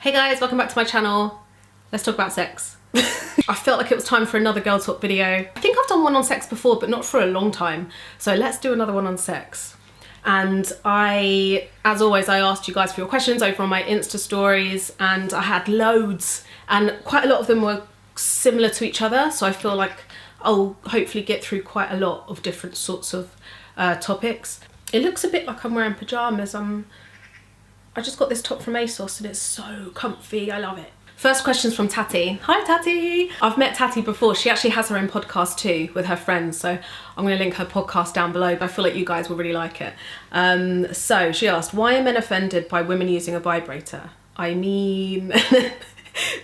Hey guys, welcome back to my channel. Let's talk about sex. I felt like it was time for another girl talk video. I think I've done one on sex before, but not for a long time. So let's do another one on sex. And as always, I asked you guys for your questions over on my Insta stories, and I had loads, and quite a lot of them were similar to each other. So I feel like I'll hopefully get through quite a lot of different sorts of topics. It looks a bit like I'm wearing pajamas. I just got this top from ASOS and it's so comfy, I love it. First question's from Tati. Hi Tati! I've met Tati before. She actually has her own podcast too with her friends, so I'm gonna link her podcast down below, but I feel like you guys will really like it. So she asked, why are men offended by women using a vibrator? I mean,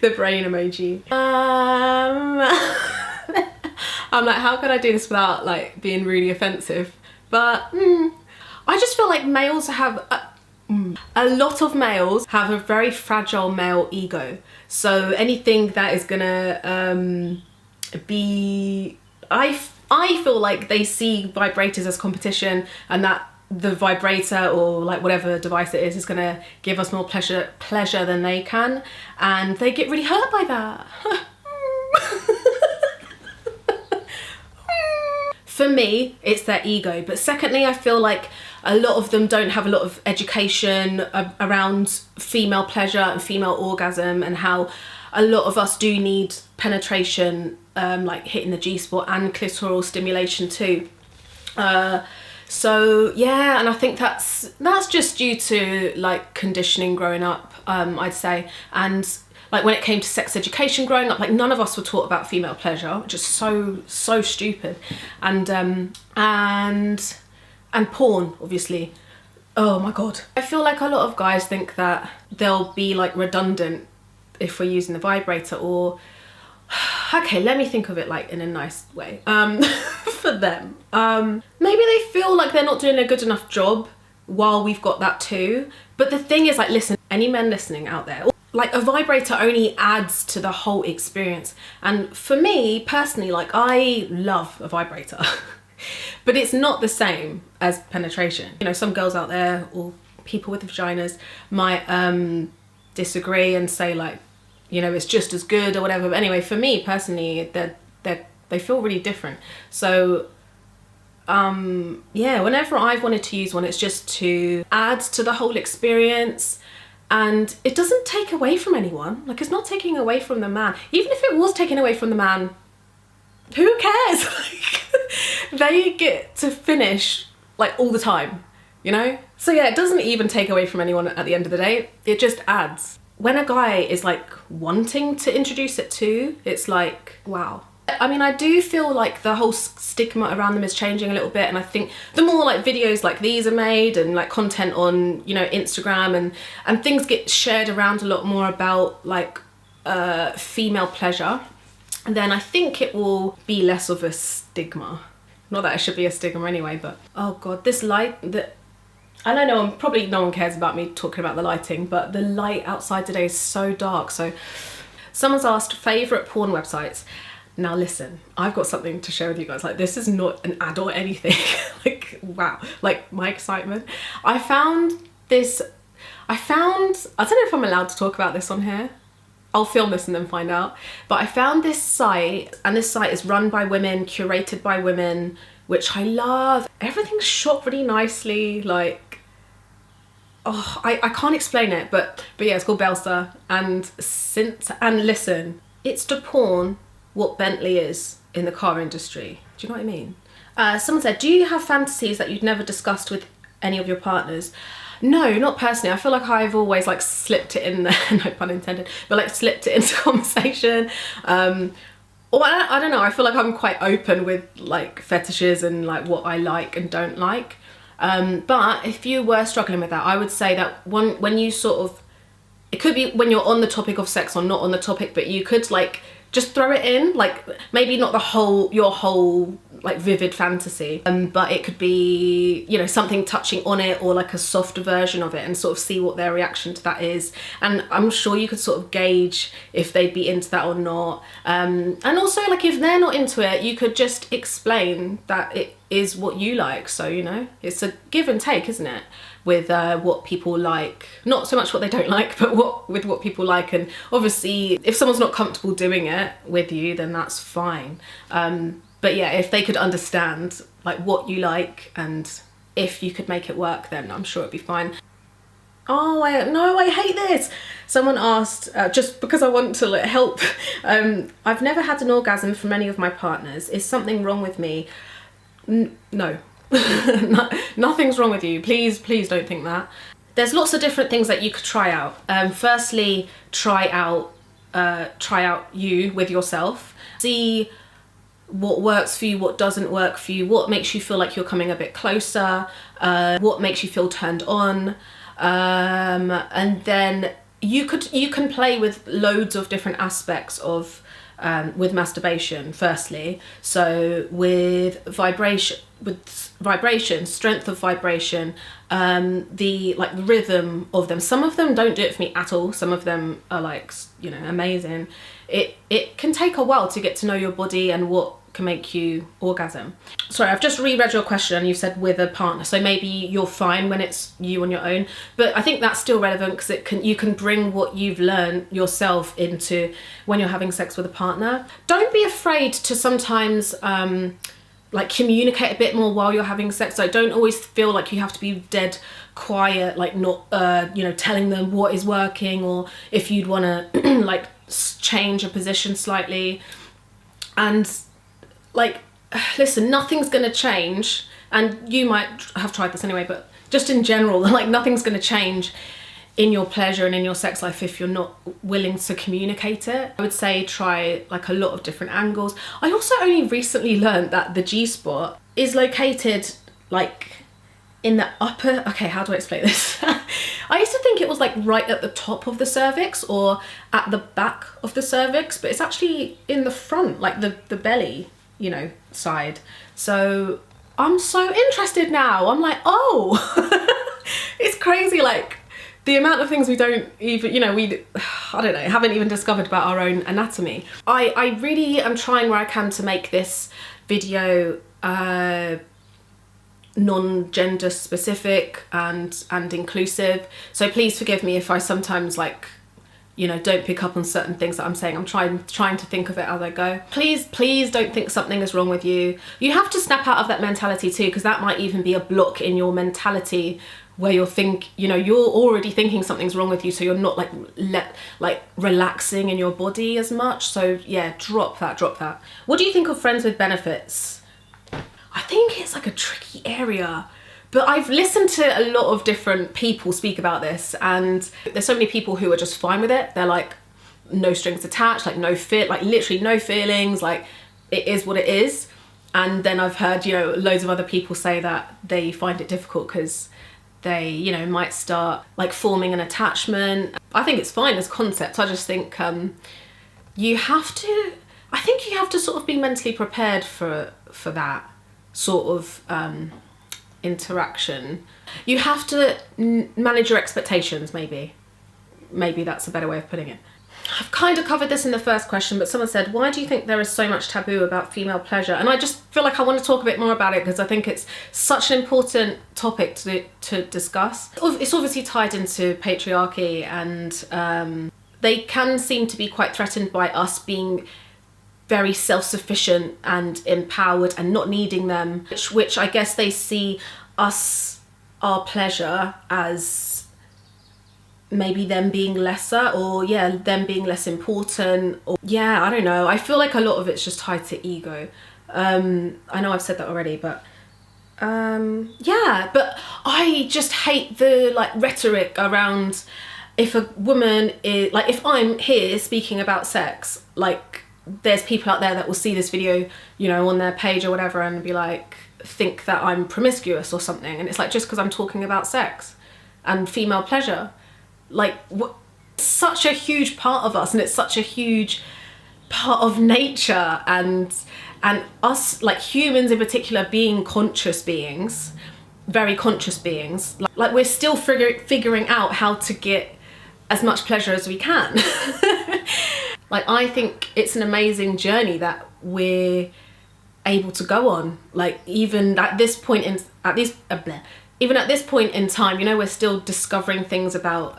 the brain emoji. I'm like, how can I do this without like being really offensive? But I just feel like males have, a lot of males have a very fragile male ego. So anything that is gonna be, I feel like they see vibrators as competition, and that the vibrator or like whatever device it is gonna give us more pleasure than they can, and they get really hurt by that. For me, it's their ego. But secondly, I feel like a lot of them don't have a lot of education around female pleasure and female orgasm, and how a lot of us do need penetration, like hitting the G-spot, and clitoral stimulation too. So yeah, and I think that's just due to like conditioning growing up, I'd say. And like when it came to sex education growing up, like none of us were taught about female pleasure, which is so stupid. And porn, obviously. Oh my god. I feel like a lot of guys think that they'll be like redundant if we're using the vibrator, or okay, let me think of it like in a nice way. For them. Maybe they feel like they're not doing a good enough job while we've got that too. But the thing is, like, listen, any men listening out there, like a vibrator only adds to the whole experience. And for me personally, like I love a vibrator, but it's not the same as penetration. You know, some girls out there or people with vaginas might disagree and say like, you know, it's just as good or whatever. But anyway, for me personally, they feel really different. So yeah, whenever I've wanted to use one, it's just to add to the whole experience. And it doesn't take away from anyone. Like, it's not taking away from the man. Even if it was taking away from the man, who cares? Like, they get to finish like all the time, you know? So yeah, it doesn't even take away from anyone at the end of the day. It just adds. When a guy is like wanting to introduce it too, it's like, wow. I mean, I do feel like the whole stigma around them is changing a little bit, and I think the more like videos like these are made and like content on, you know, Instagram and things get shared around a lot more about like female pleasure, then I think it will be less of a stigma. Not that it should be a stigma anyway, but oh god, this light, I don't know, probably no one cares about me talking about the lighting, but the light outside today is so dark. So someone's asked favourite porn websites. Now listen, I've got something to share with you guys. Like, this is not an ad or anything. Like, wow, like my excitement. I found, I don't know if I'm allowed to talk about this on here. I'll film this and then find out. But I found this site, and this site is run by women, curated by women, which I love. Everything's shot really nicely, like, oh, I can't explain it, but yeah, it's called Belsa. And listen, it's to porn what Bentley is in the car industry. Do you know what I mean? Someone said, do you have fantasies that you'd never discussed with any of your partners? No, not personally. I feel like I've always like slipped it in there, no pun intended, but like slipped it into conversation. Or I don't know, I feel like I'm quite open with like fetishes and like what I like and don't like. But if you were struggling with that, I would say that when you sort of, it could be when you're on the topic of sex or not on the topic, but you could like just throw it in, like maybe not your whole like vivid fantasy, but it could be, you know, something touching on it or like a softer version of it, and sort of see what their reaction to that is. And I'm sure you could sort of gauge if they'd be into that or not. And also, like, if they're not into it, you could just explain that is what you like. So, you know, it's a give and take, isn't it? With what people like, not so much what they don't like, but what people like. And obviously if someone's not comfortable doing it with you, then that's fine. But yeah, if they could understand like what you like and if you could make it work, then I'm sure it'd be fine. Oh, I hate this. Someone asked, just because I want to like, help, I've never had an orgasm from any of my partners. Is something wrong with me? No. Nothing's wrong with you. Please don't think that. There's lots of different things that you could try out. Firstly, try out you with yourself. See what works for you, what doesn't work for you, what makes you feel like you're coming a bit closer, what makes you feel turned on. And then you can play with loads of different aspects of with masturbation. Firstly, so with vibration, strength of vibration, the like rhythm of them. Some of them don't do it for me at all. Some of them are like, you know, amazing. It can take a while to get to know your body and what can make you orgasm. Sorry, I've just reread your question and you said with a partner, so maybe you're fine when it's you on your own, but I think that's still relevant because you can bring what you've learned yourself into when you're having sex with a partner. Don't be afraid to sometimes like communicate a bit more while you're having sex. Like, don't always feel like you have to be dead quiet, like not you know, telling them what is working, or if you'd want to like change a position slightly. And like, listen, nothing's gonna change, and you might have tried this anyway, but just in general, like nothing's gonna change in your pleasure and in your sex life if you're not willing to communicate it. I would say try like a lot of different angles. I also only recently learned that the G-spot is located like in the upper, okay, how do I explain this? I used to think it was like right at the top of the cervix or at the back of the cervix, but it's actually in the front, like the belly, you know, side. So I'm so interested now. I'm like, oh, it's crazy. Like the amount of things we don't even, you know, I don't know, haven't even discovered about our own anatomy. I really am trying where I can to make this video non-gender specific and inclusive. So please forgive me if I sometimes like, you know, don't pick up on certain things that I'm saying. I'm trying to think of it as I go. Please don't think something is wrong with you. You have to snap out of that mentality too, because that might even be a block in your mentality where you're already thinking something's wrong with you, so you're not like relaxing in your body as much. So yeah, drop that. What do you think of friends with benefits? I think it's like a tricky area, but I've listened to a lot of different people speak about this, and there's so many people who are just fine with it. They're like, no strings attached, like like literally no feelings, like it is what it is. And then I've heard, you know, loads of other people say that they find it difficult because they, you know, might start like forming an attachment. I think it's fine as concept. I just think you have to sort of be mentally prepared for that sort of interaction. You have to manage your expectations, maybe that's a better way of putting it. I've kind of covered this in the first question, but someone said, why do you think there is so much taboo about female pleasure? And I just feel like I want to talk a bit more about it because I think it's such an important topic to discuss. It's obviously tied into patriarchy, and they can seem to be quite threatened by us being very self-sufficient and empowered and not needing them, which I guess they see our pleasure as maybe them being lesser, or yeah, them being less important, or yeah, I don't know. I feel like a lot of it's just tied to ego. I know I've said that already, but yeah, but I just hate the like rhetoric around if a woman is like, if I'm here speaking about sex, like there's people out there that will see this video, you know, on their page or whatever and be like, think that I'm promiscuous or something. And it's like, just because I'm talking about sex and female pleasure, like it's such a huge part of us, and it's such a huge part of nature, and us like humans in particular being conscious beings, very conscious beings, like we're still figuring out how to get as much pleasure as we can. Like I think it's an amazing journey that we're able to go on. Like even at this point in even at this point in time, you know, we're still discovering things about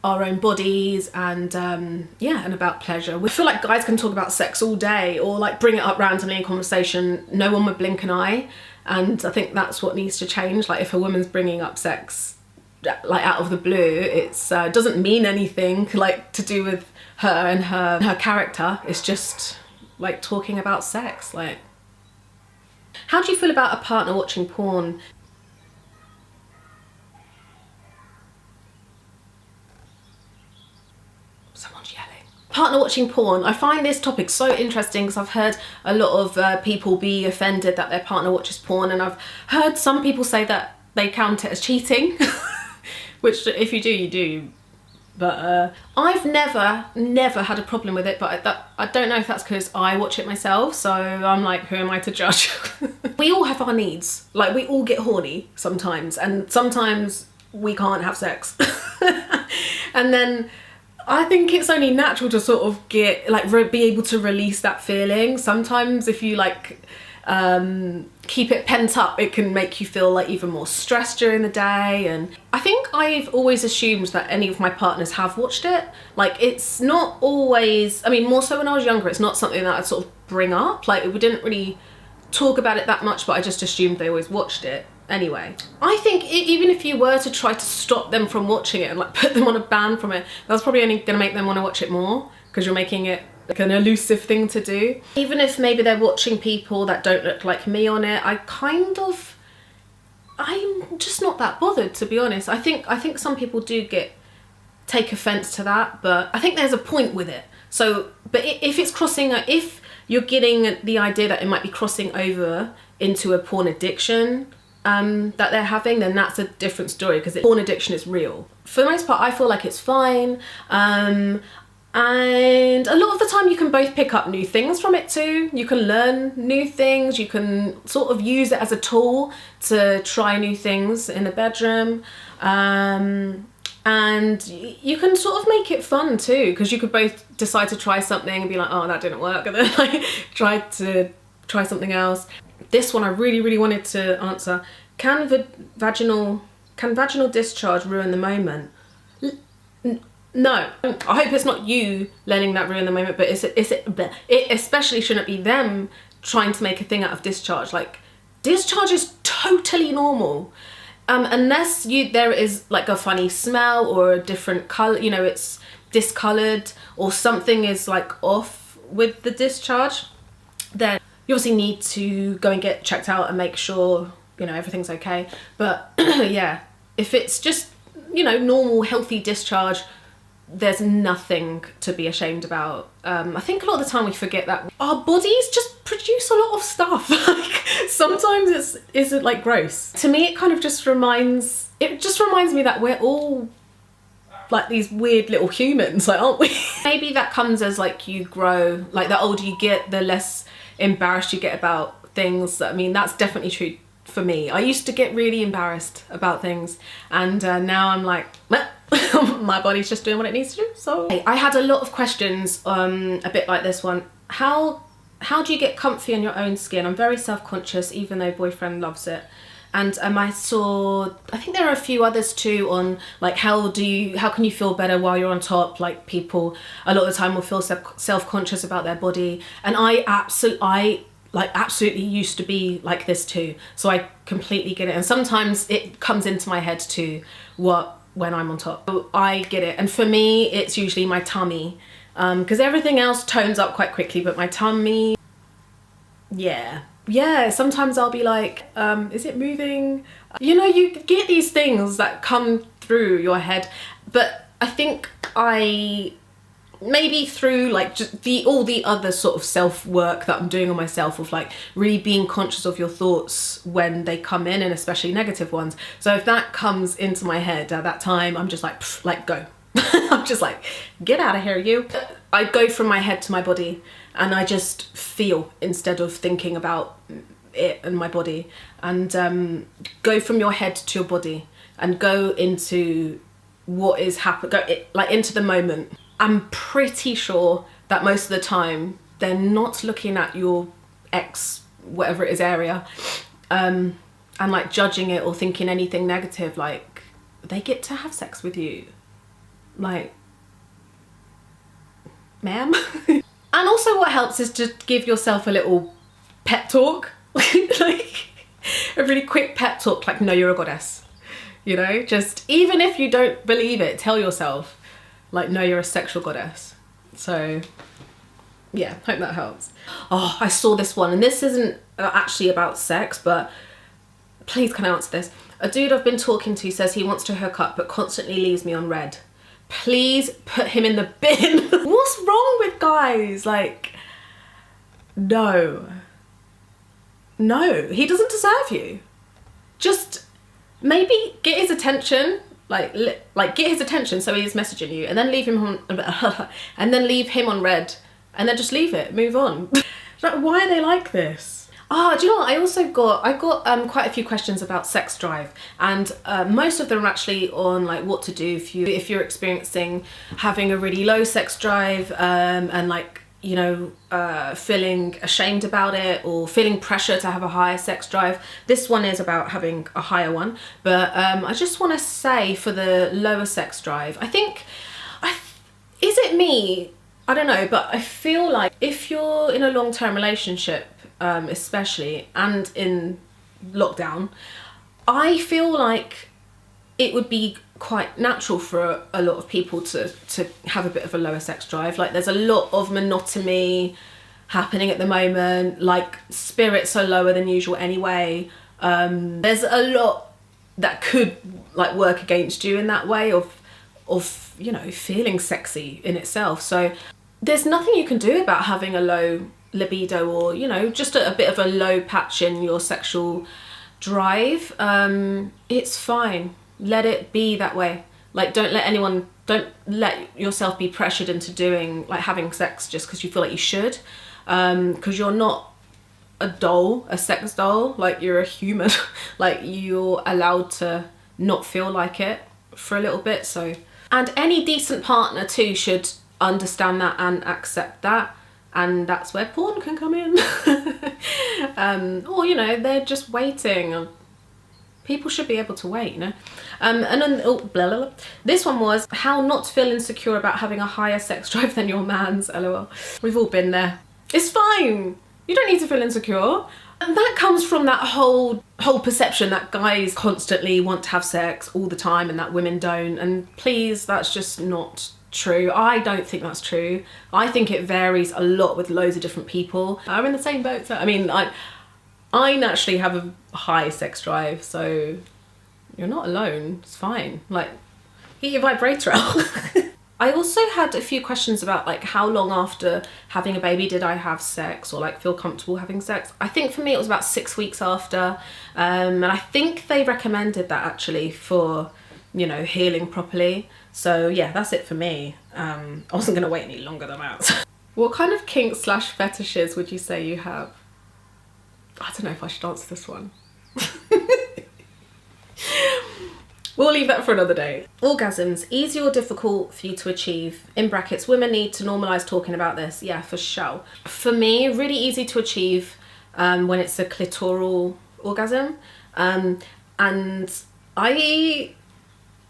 our own bodies and yeah, and about pleasure. We feel like guys can talk about sex all day or like bring it up randomly in conversation. No one would blink an eye. And I think that's what needs to change. Like if a woman's bringing up sex like out of the blue, it's doesn't mean anything like to do with her and her character. It's just like talking about sex. Like, how do you feel about a partner watching porn? Someone's yelling. Partner watching porn. I find this topic so interesting because I've heard a lot of people be offended that their partner watches porn, and I've heard some people say that they count it as cheating, which if you do, you do. But I've never had a problem with it, but I don't know if that's because I watch it myself, so I'm like, who am I to judge? We all have our needs. Like, we all get horny sometimes, and sometimes we can't have sex. And then I think it's only natural to sort of get, like, be able to release that feeling. Sometimes if you, like, keep it pent up, it can make you feel like even more stressed during the day. And I think I've always assumed that any of my partners have watched it. Like, it's not always, I mean, more so when I was younger, it's not something that I'd sort of bring up. Like, we didn't really talk about it that much, but I just assumed they always watched it anyway. I think even if you were to try to stop them from watching it and like put them on a ban from it, that's probably only gonna make them want to watch it more, because you're making it like an elusive thing to do. Even if maybe they're watching people that don't look like me on it, I'm just not that bothered, to be honest. I think some people do take offense to that, but I think there's a point with it. So, but if it's if you're getting the idea that it might be crossing over into a porn addiction that they're having, then that's a different story, because porn addiction is real. For the most part, I feel like it's fine. And a lot of the time you can both pick up new things from it too. You can learn new things, you can sort of use it as a tool to try new things in the bedroom. And you can sort of make it fun too, because you could both decide to try something and be like, oh, that didn't work, and then like try something else. This one I really wanted to answer. Can vaginal discharge ruin the moment? No, I hope it's not you letting that ruin the moment, but it especially shouldn't be them trying to make a thing out of discharge. Like, discharge is totally normal. Unless there is like a funny smell or a different color, you know, it's discolored or something is like off with the discharge, then you obviously need to go and get checked out and make sure, you know, everything's okay. But yeah, if it's just, you know, normal healthy discharge, there's nothing to be ashamed about. I think a lot of the time we forget that our bodies just produce a lot of stuff. Like, sometimes it's like gross. To me, it kind of just reminds me that we're all like these weird little humans, like, aren't we? Maybe that comes as like you grow, like the older you get, the less embarrassed you get about things. I mean, that's definitely true for me. I used to get really embarrassed about things, and now I'm like, my body's just doing what it needs to do. So I had a lot of questions, a bit like this one. How do you get comfy in your own skin? I'm very self-conscious, even though boyfriend loves it. And I think there are a few others too on like how can you feel better while you're on top? Like, people a lot of the time will feel self-conscious about their body, and I absolutely used to be like this too, so I completely get it. And sometimes it comes into my head too when I'm on top. So I get it, and for me it's usually my tummy, because everything else tones up quite quickly, but my tummy, yeah, sometimes I'll be like, is it moving? You know, you get these things that come through your head, but I think maybe through like just all the other sort of self-work that I'm doing on myself, of like really being conscious of your thoughts when they come in, and especially negative ones. So if that comes into my head at that time, I'm just like go. I'm just like, get out of here, you. I go from my head to my body, and I just feel instead of thinking about it and my body, and go from your head to your body and go into what is happening, like into the moment. I'm pretty sure that most of the time they're not looking at your ex whatever it is area, and like judging it or thinking anything negative, like they get to have sex with you, like, ma'am. And also what helps is to give yourself a little pep talk, like a really quick pep talk, like, no, you're a goddess, you know, just even if you don't believe it, tell yourself, like, no, you're a sexual goddess. So yeah, hope that helps. Oh, I saw this one, and this isn't actually about sex, but please can I answer this? A dude I've been talking to says he wants to hook up but constantly leaves me on red. Please put him in the bin. What's wrong with guys? Like, no, he doesn't deserve you. Just maybe get his attention, like get his attention so he's messaging you, and then leave him on and then leave him on red, and then just leave it, move on. Like, why are they like this? Oh, do you know what? I got quite a few questions about sex drive, and most of them are actually on like what to do if you're experiencing having a really low sex drive, and like, you know, feeling ashamed about it or feeling pressure to have a higher sex drive. This one is about having a higher one, but I just want to say for the lower sex drive, I think, is it me? I don't know, but I feel like if you're in a long-term relationship, especially, and in lockdown, I feel like it would be quite natural for a lot of people to have a bit of a lower sex drive. Like, there's a lot of monotony happening at the moment, like spirits are lower than usual anyway. There's a lot that could like work against you in that way of you know, feeling sexy in itself. So there's nothing you can do about having a low libido, or, you know, just a bit of a low patch in your sexual drive. It's fine. Let it be that way. Like, don't let yourself be pressured into doing, like, having sex just because you feel like you should. Because you're not a doll, a sex doll. Like, you're a human. Like, you're allowed to not feel like it for a little bit. So, and any decent partner too should understand that and accept that. And that's where porn can come in. Or, you know, they're just waiting. People should be able to wait, you know. And then, oh, blah, blah, blah. This one was how not to feel insecure about having a higher sex drive than your man's. LOL. We've all been there. It's fine. You don't need to feel insecure. And that comes from that whole perception that guys constantly want to have sex all the time and that women don't. And please, that's just not true. I don't think that's true. I think it varies a lot with loads of different people. I'm in the same boat. So, I mean, I naturally have a high sex drive, so you're not alone. It's fine. Like, get your vibrator out. I also had a few questions about like how long after having a baby did I have sex, or like feel comfortable having sex. I think for me it was about 6 weeks after, and I think they recommended that actually for, you know, healing properly. So yeah, that's it for me. I wasn't gonna wait any longer than that. What kind of kinks / fetishes would you say you have? I don't know if I should answer this one. We'll leave that for another day. Orgasms, easy or difficult for you to achieve? In brackets, women need to normalise talking about this. Yeah, for sure. For me, really easy to achieve when it's a clitoral orgasm. And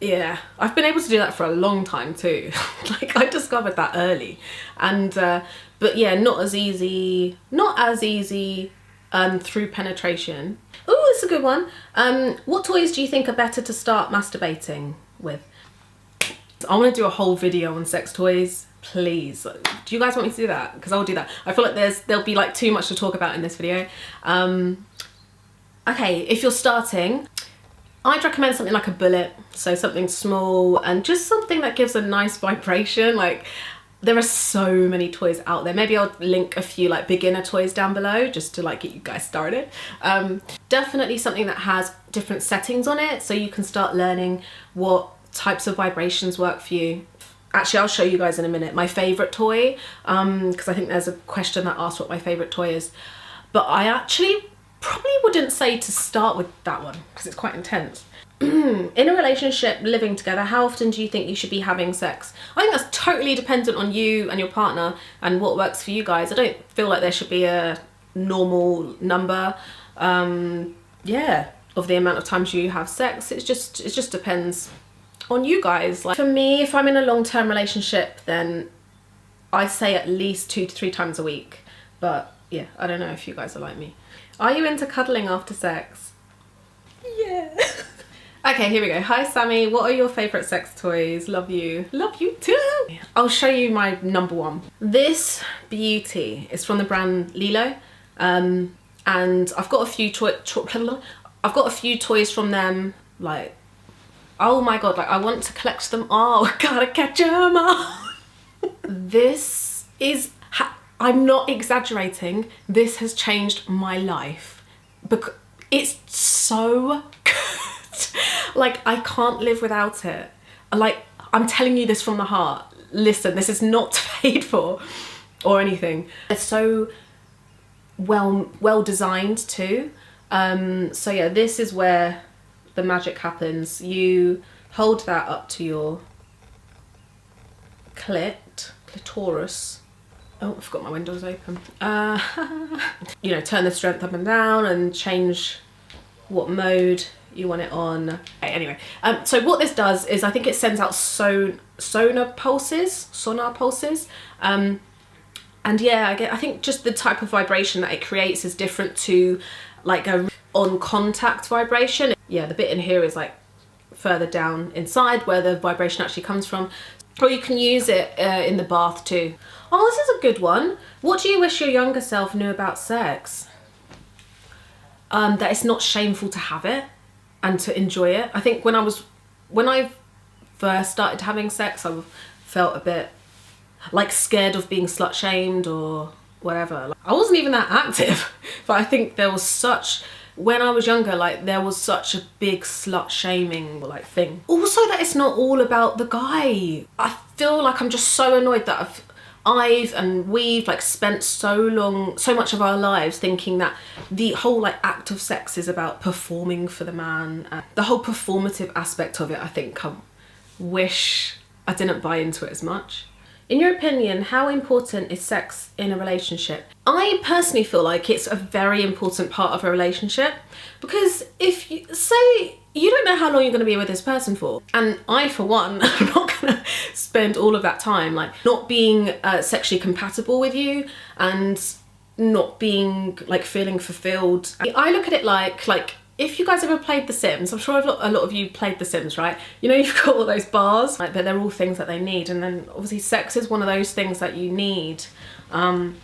yeah, I've been able to do that for a long time too. Like, I discovered that early. And, but yeah, not as easy through penetration. Oh, it's a good one. What toys do you think are better to start masturbating with? I want to do a whole video on sex toys, please. Do you guys want me to do that? Because I'll do that. I feel like there'll be like too much to talk about in this video. Okay, if you're starting, I'd recommend something like a bullet. So something small and just something that gives a nice vibration. Like, there are so many toys out there. Maybe I'll link a few like beginner toys down below just to like get you guys started. Definitely something that has different settings on it so you can start learning what types of vibrations work for you. Actually, I'll show you guys in a minute my favorite toy, because I think there's a question that asks what my favorite toy is. But I actually probably wouldn't say to start with that one because it's quite intense. In a relationship, living together, how often do you think you should be having sex? I think that's totally dependent on you and your partner and what works for you guys. I don't feel like there should be a normal number, yeah, of the amount of times you have sex. It just depends on you guys. Like for me, if I'm in a long-term relationship, then I'd say at least 2 to 3 times a week. But yeah, I don't know if you guys are like me. Are you into cuddling after sex? Yeah. Okay, here we go. Hi Sammy, what are your favourite sex toys? Love you. Love you too. I'll show you my number one. This beauty is from the brand Lilo. And I've got a few toys from them, like, oh my god, like I want to collect them all. Gotta catch them all. This is, I'm not exaggerating, this has changed my life because it's so good. Like I can't live without it. Like I'm telling you this from the heart. Listen, this is not paid for or anything. It's so well designed too. So yeah, this is where the magic happens. You hold that up to your clitoris. Oh, I forgot my windows open. You know, turn the strength up and down and change what mode you want it on. Okay, anyway, so what this does is I think it sends out sonar pulses. And yeah, I think just the type of vibration that it creates is different to like a on contact vibration. Yeah, the bit in here is like further down inside where the vibration actually comes from. Or you can use it in the bath too. Oh, this is a good one. What do you wish your younger self knew about sex? That it's not shameful to have it and to enjoy it. I think when I first started having sex, I felt a bit like scared of being slut shamed or whatever. Like, I wasn't even that active, but I think there was such, when I was younger, like there was such a big slut shaming like thing. Also that it's not all about the guy. I feel like I'm just so annoyed that we've like spent so much of our lives thinking that the whole like act of sex is about performing for the man. The whole performative aspect of it, I think I wish I didn't buy into it as much. In your opinion, how important is sex in a relationship? I personally feel like it's a very important part of a relationship, because if you say you don't know how long you're going to be with this person for, and I for one I'm not going to spend all of that time like not being sexually compatible with you and not being like feeling fulfilled. I look at it like if you guys ever played The Sims, I'm sure a lot of you played The Sims, right? You know, you've got all those bars, like, but they're all things that they need. And then obviously sex is one of those things that you need. And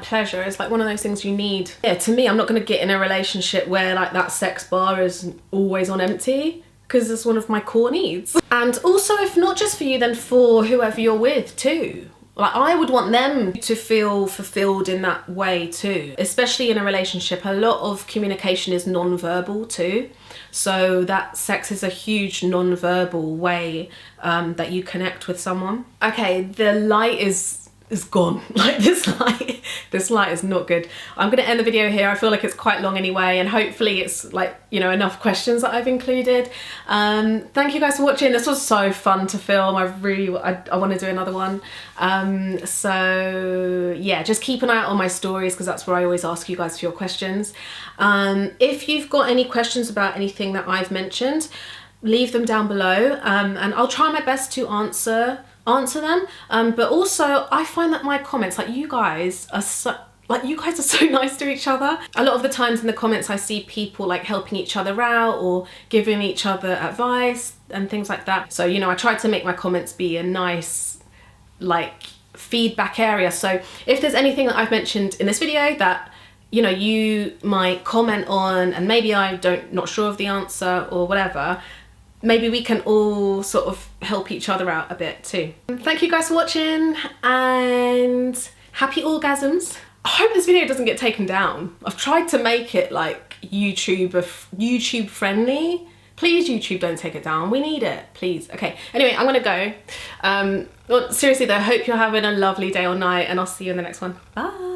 pleasure is like one of those things you need. Yeah, to me, I'm not going to get in a relationship where like that sex bar is always on empty, because it's one of my core needs. And also, if not just for you, then for whoever you're with too. Like I would want them to feel fulfilled in that way too. Especially in a relationship, a lot of communication is non-verbal too. So that sex is a huge non-verbal way that you connect with someone. Okay, the light is gone. Like this light is not good. I'm gonna end the video here. I feel like it's quite long anyway, and hopefully it's like, you know, enough questions that I've included. Thank you guys for watching. This was so fun to film. I want to do another one. So yeah, just keep an eye out on my stories, because that's where I always ask you guys for your questions. If you've got any questions about anything that I've mentioned, leave them down below, and I'll try my best to answer them. But also I find that my comments, like you guys are so nice to each other. A lot of the times in the comments I see people like helping each other out or giving each other advice and things like that. So, you know, I try to make my comments be a nice like feedback area. So if there's anything that I've mentioned in this video that, you know, you might comment on and maybe not sure of the answer or whatever, maybe we can all sort of help each other out a bit too. Thank you guys for watching, and happy orgasms. I hope this video doesn't get taken down. I've tried to make it like YouTube friendly. Please, YouTube, don't take it down. We need it, please. Okay, anyway, I'm gonna go. Well, seriously though, I hope you're having a lovely day or night, and I'll see you in the next one. Bye.